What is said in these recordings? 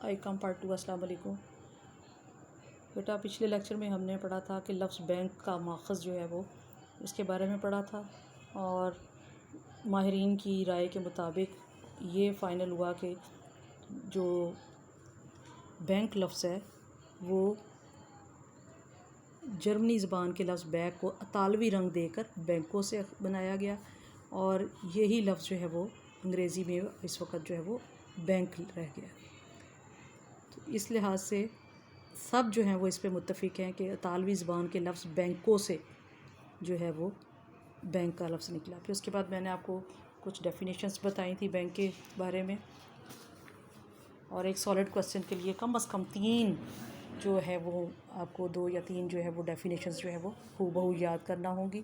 Icom part 2। अस्सलाम वालेकुम बेटा, पिछले लेक्चर में हमने पढ़ा था कि लफ्ज़ बैंक का माखज़ जो है वो इसके बारे में पढ़ा था, और माहिरीन की राय के मुताबिक ये फ़ाइनल हुआ कि जो बैंक लफ्ज़ है वो जर्मनी ज़बान के लफ्ज़ बैंक को अतालवी रंग देकर बैंकों से बनाया गया, और यही लफ्ज़ जो है वो अंग्रेज़ी में इस वक्त जो है वो बैंक रह गया। तो इस लिहाज से सब जो हैं वो इस पे मुत्तफ़िक़ हैं कि अतालवी ज़बान के लफ्ज़ बैंकों से जो है वो बैंक का लफ्ज़ निकला। फिर उसके बाद मैंने आपको कुछ डेफिनेशंस बताई थी बैंक के बारे में, और एक सॉलिड क्वेश्चन के लिए कम से कम 3 जो है वो आपको 2 या 3 जो है वो डेफिनेशंस जो है वो हूबहू याद करना होंगी।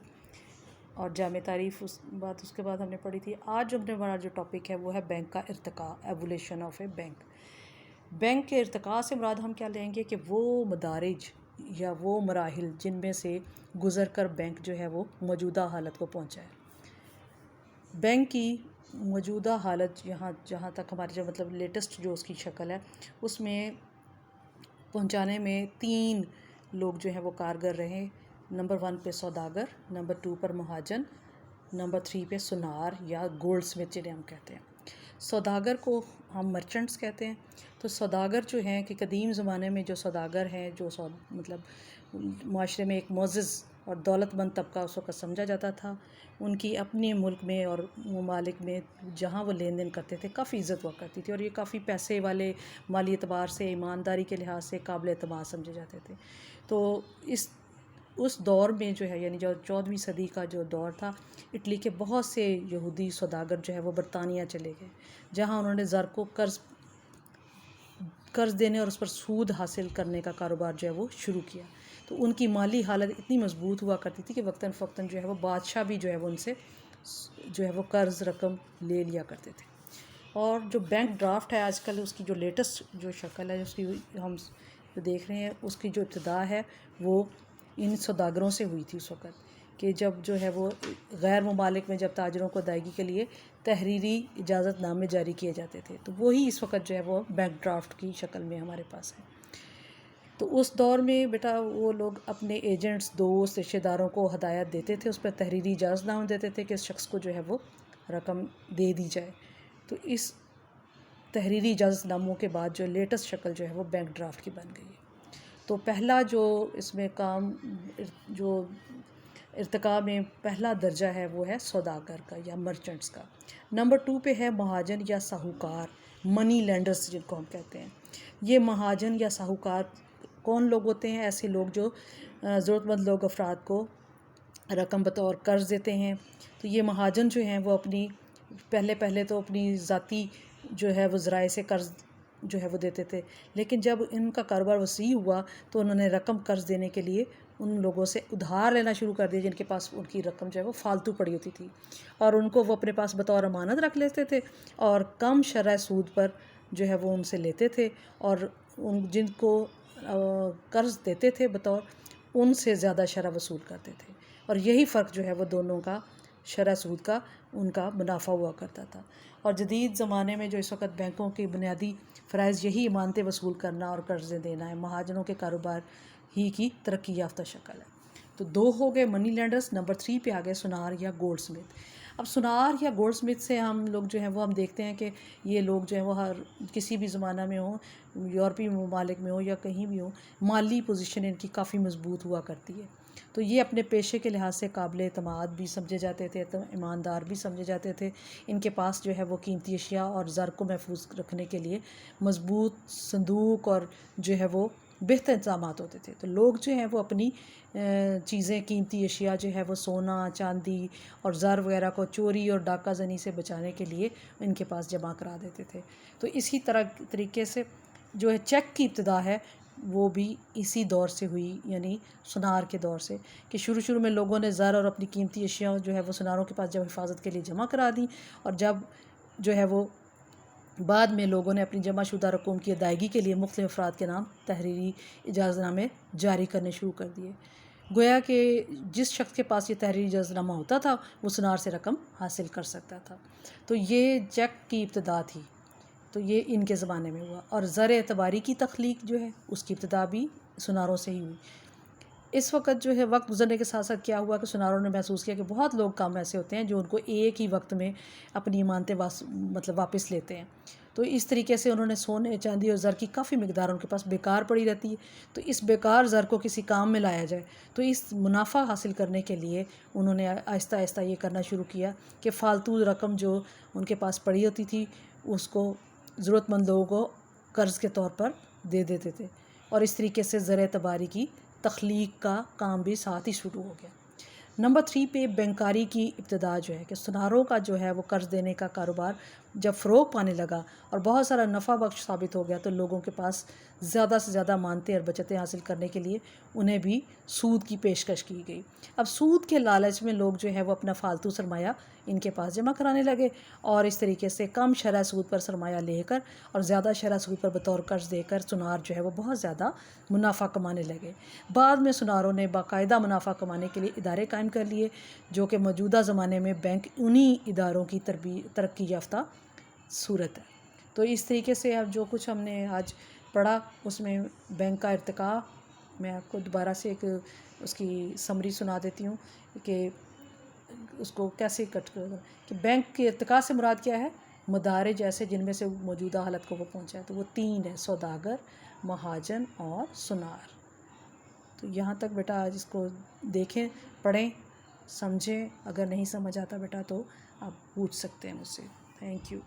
और जामे तारीफ़ उसके बाद हमने पढ़ी थी। आज जो हमारा जो टॉपिक है वो है बैंक का Irtika, evolution of A bank. Bank के इर्तिका से मुराद हम क्या लेंगे कि वो मदारिज या वो मराहिल जिनमें से गुज़र कर बैंक जो है वो मौजूदा हालत को पहुँचा है। बैंक की मौजूदा हालत जहाँ तक हमारे जो मतलब लेटेस्ट जो उसकी शक्ल है उसमें पहुँचाने में 3 लोग जो हैं वो कारगर रहे। नंबर 1 पे सौदागर, नंबर 2 पर महाजन, नंबर 3 पे सुनार या गोल्ड स्मिथ जिन्हें हम कहते हैं। सौदागर को हम मर्चेंट्स कहते हैं। तो सौदागर जो हैं कि कदीम ज़माने में जो सौदागर हैं जो मतलब माशरे में एक मोअज़्ज़ज़ और दौलतमंद तबका उस वक़्त समझा जाता था। उनकी अपने मुल्क में और ममालिक में जहाँ वो लेन देन करते थे काफ़ी इज़्ज़त हुआ करती थी, और ये काफ़ी पैसे वाले माली एतबार से ईमानदारी के लिहाज से काबिल एतमाद समझे जाते थे। तो उस दौर में जो है यानी जो 14वीं सदी का जो दौर था, इटली के बहुत से यहूदी सौदागर जो है वो बरतानिया चले गए, जहाँ उन्होंने ज़र को कर्ज़ देने और उस पर सूद हासिल करने का कारोबार जो है वो शुरू किया। तो उनकी माली हालत इतनी मजबूत हुआ करती थी कि वक्तन फ़वक्तन जो है वो बादशाह भी जो है वो उनसे जो है वो कर्ज़ रकम ले लिया करते थे। और जो बैंक ड्राफ्ट है आजकल उसकी जो लेटेस्ट जो शक्ल है उसकी हम देख रहे हैं, उसकी जो इब्तिदा है वो इन सौदागरों से हुई थी उस वक़्त कि जब जो है वो गैर ममालिक में जब ताजरों को अदायगी के लिए तहरीरी इजाज़तनामे जारी किए जाते थे, तो वही इस वक्त जो है वो बैंक ड्राफ्ट की शक्ल में हमारे पास है। तो उस दौर में बेटा वो लोग अपने एजेंट्स, दोस्त, रिश्तेदारों को हदायत देते थे, उस पर तहरीरी इजाज़तनामा देते थे कि इस शख्स को जो है वो रकम दे दी जाए। तो इस तहरीरी इजाज़तनामों के बाद जो लेटेस्ट शक्ल जो है वो बैंक ड्राफ्ट की बन गई है। तो पहला जो इसमें काम जो इर्तिका में पहला दर्जा है वो है सौदागर का या मर्चेंट्स का। नंबर 2 पे है महाजन या साहूकार, मनी लेंडर्स जिनको हम कहते हैं। ये महाजन या साहूकार कौन लोग होते हैं? ऐसे लोग जो ज़रूरतमंद लोग अफराद को रकम बतौर कर्ज़ देते हैं। तो ये महाजन जो हैं वो अपनी पहले तो अपनी ज़ाती जो है वो ज़राए से कर्ज़ जो है वो देते थे, लेकिन जब इनका कारोबार वसी हुआ तो उन्होंने रकम कर्ज़ देने के लिए उन लोगों से उधार लेना शुरू कर दिया जिनके पास उनकी रकम जो है वो फालतू पड़ी होती थी, और उनको वो अपने पास बतौर अमानत रख लेते थे और कम शरह सूद पर जो है वो उनसे लेते थे, और उन जिनको कर्ज़ देते थे बतौर उनसे ज़्यादा शरह वसूल करते थे, और यही फ़र्क जो है वो दोनों का शरह सूद का उनका मुनाफा हुआ करता था। और जदीद ज़माने में जो इस वक्त बैंकों की बुनियादी फ़राइज़ यही इमानतें वसूल करना और कर्ज़े देना है। महाजनों के कारोबार ही की तरक्की याफ्ता शक्ल है। तो 2 हो गए मनी लेंडर्स। नंबर 3 पे आ गए सुनार या गोल्ड स्मिथ। अब सुनार या गोल्ड स्मिथ से हम लोग जो है वो हम देखते हैं कि ये लोग जो है वो हर किसी भी ज़माना में हो, यूरोपीय ममालिक में हो या कहीं भी हो, माली पोजीशन इनकी काफ़ी मजबूत हुआ करती है। तो ये अपने पेशे के लिहाज से काबिल एतमाद भी समझे जाते थे, तो ईमानदार भी समझे जाते थे। इनके पास जो है वो कीमती अशिया और ज़र को महफूज रखने के लिए मजबूत संदूक और जो है वो बेहतर इंतजाम होते थे। तो लोग जो हैं वो अपनी चीज़ें, कीमती अशिया जो है वो सोना, चांदी और ज़र वगैरह को चोरी और डाका ज़नी से बचाने के लिए इनके पास जमा करा देते थे। तो इसी तरीके से जो है चेक की इब्तिदा है वो भी इसी दौर से हुई, यानी सुनार के दौर से, कि शुरू में लोगों ने ज़र और अपनी कीमती अशिया जो है वो सुनारों के पास जब हिफाजत के लिए जमा करा दी, और जब जो है वो बाद में लोगों ने अपनी जमाशुदा रकूम की अदायगी के लिए मुख्तलिफ अफराद के नाम तहरीरी इजाज़तनामे जारी करने शुरू कर दिए। गोया कि जिस शख्स के पास ये तहरीरी इजाज़तनामा होता था वो सुनार से रकम हासिल कर सकता था। तो ये चेक की इब्तिदा थी। تو یہ ان کے زمانے میں ہوا. اور زر اعتباری کی تخلیق جو ہے اس کی ابتدا بھی سناروں سے ہی ہوئی. اس وقت جو ہے وقت گزرنے کے ساتھ ساتھ کیا ہوا کہ سناروں نے محسوس کیا کہ بہت لوگ کام ایسے ہوتے ہیں جو ان کو ایک ہی وقت میں اپنی امانتیں واپس لیتے ہیں. تو اس طریقے سے انہوں نے سونے چاندی اور زر کی کافی مقدار ان کے پاس بیکار پڑی رہتی ہے. تو اس بیکار زر کو کسی کام میں لایا جائے. تو اس منافع حاصل کرنے کے لیے انہوں نے آہستہ آہستہ یہ کرنا شروع کیا کہ فالتو رقم جو ان کے پاس پڑی ہوتی تھی اس کو ضرورت مند لوگوں کو قرض کے طور پر دے دیتے تھے. اور اس طریقے سے زر اعتباری کی تخلیق کا کام بھی ساتھ ہی شروع ہو گیا. نمبر 3 پہ بینکاری کی ابتدا جو ہے کہ سناروں کا جو ہے وہ قرض دینے کا کاروبار جب فروغ پانے لگا اور بہت سارا نفع بخش ثابت ہو گیا تو لوگوں کے پاس زیادہ سے زیادہ مانتے اور بچتیں حاصل کرنے کے لیے انہیں بھی سود کی پیشکش کی گئی. اب سود کے لالچ میں لوگ جو ہے وہ اپنا فالتو سرمایہ ان کے پاس جمع کرانے لگے اور اس طریقے سے کم شرح سود پر سرمایہ لے کر اور زیادہ شرح سود پر بطور قرض دے کر سنار جو ہے وہ بہت زیادہ منافع کمانے لگے. بعد میں سناروں نے باقاعدہ منافع کمانے کے لیے ادارے قائم کر لیے جو کہ موجودہ زمانے میں بینک انہی اداروں کی ترقی یافتہ صورت ہے. تو اس طریقے سے اب جو کچھ ہم نے آج پڑھا اس میں بینک کا ارتقاء، میں آپ کو دوبارہ سے ایک اس کی سمری سنا دیتی ہوں کہ اس کو کیسے کہ بینک کے ارتقاء سے مراد کیا ہے؟ مدارج ایسے جن میں سے موجودہ حالت کو وہ پہنچا ہے. تو وہ 3 ہے: سوداگر، مہاجن اور سنار. تو یہاں تک بیٹا آج اس کو دیکھیں، پڑھیں، سمجھیں. اگر نہیں سمجھ آتا بیٹا تو آپ پوچھ سکتے ہیں مجھ سے. Thank you.